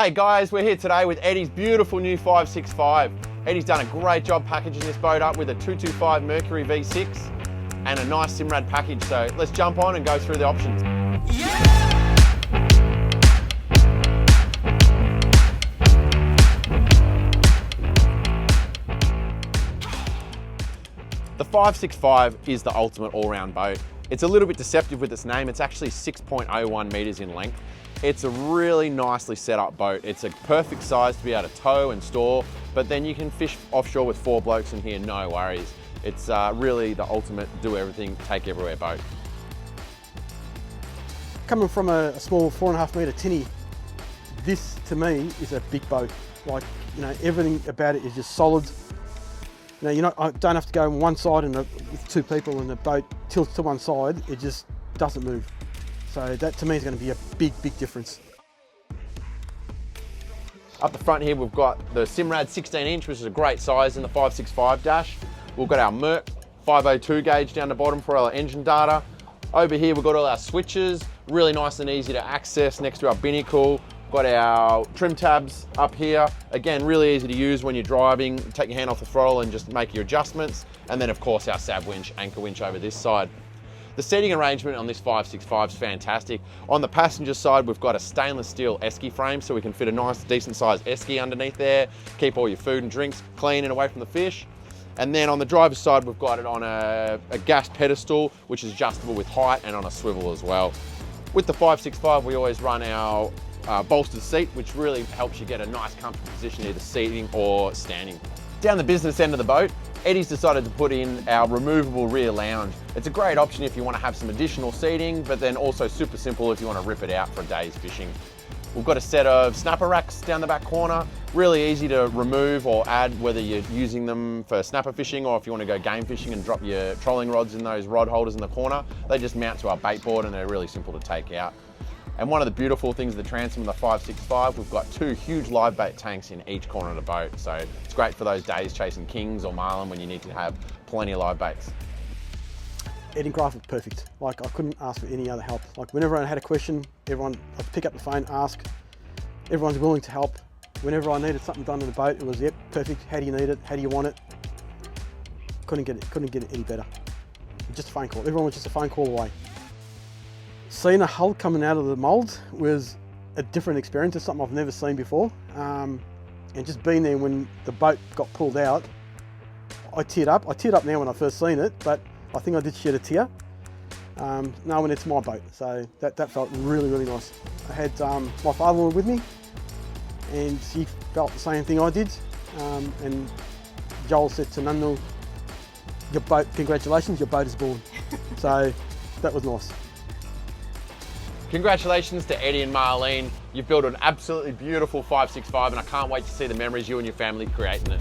Hey guys, we're here today with Eddy's beautiful new 565. Eddy's done a great job packaging this boat up with a 225 Mercury V6 and a nice Simrad package. So let's jump on and go through the options. Yeah! The 565 is the ultimate all-round boat. It's a little bit deceptive with its name. It's actually 6.01 meters in length. It's a really nicely set up boat. It's a perfect size to be able to tow and store, but then you can fish offshore with 4 blokes in here, no worries. It's really the ultimate do everything, take everywhere boat. Coming from a small 4.5 meter tinny, this to me is a big boat. Like, you know, everything about it is just solid. I don't have to go on one side and with 2 people and the boat tilts to one side, it just doesn't move. So that to me is going to be a big, big difference. Up the front here, we've got the Simrad 16-inch, which is a great size in the 565 dash. We've got our Merc 502 gauge down the bottom for our engine data. Over here, we've got all our switches, really nice and easy to access next to our binnacle. Got our trim tabs up here. Again, really easy to use when you're driving. Take your hand off the throttle and just make your adjustments. And then of course our SAB winch, anchor winch over this side. The seating arrangement on this 565 is fantastic. On the passenger side, we've got a stainless steel esky frame, so we can fit a nice, decent sized esky underneath there, keep all your food and drinks clean and away from the fish. And then on the driver's side, we've got it on a gas pedestal, which is adjustable with height and on a swivel as well. With the 565, we always run our bolstered seat, which really helps you get a nice comfortable position either seating or standing. Down the business end of the boat, Eddy's decided to put in our removable rear lounge. It's a great option if you want to have some additional seating, but then also super simple if you want to rip it out for a day's fishing. We've got a set of snapper racks down the back corner, really easy to remove or add, whether you're using them for snapper fishing or if you want to go game fishing and drop your trolling rods in those rod holders in the corner. They just mount to our bait board and they're really simple to take out. And one of the beautiful things of the transom of the 565, we've got 2 huge live bait tanks in each corner of the boat. So it's great for those days chasing kings or marlin when you need to have plenty of live baits. Edencraft was perfect. Like, I couldn't ask for any other help. Like, whenever I had a question, everyone, I'd pick up the phone, ask. Everyone's willing to help. Whenever I needed something done in the boat, it was, yep, perfect. How do you need it? How do you want it? Couldn't get it any better. Just a phone call. Everyone was just a phone call away. Seeing a hull coming out of the mould was a different experience. It's something I've never seen before. And just being there when the boat got pulled out, I teared up. I teared up now when I first seen it, but I think I did shed a tear. Knowing it's my boat, so that felt really, really nice. I had my father-in-law with me, and he felt the same thing I did. And Joel said to Nunnu, "Your boat, congratulations, your boat is born." So that was nice. Congratulations to Eddy and Marlene. You've built an absolutely beautiful 565 and I can't wait to see the memories you and your family create in it.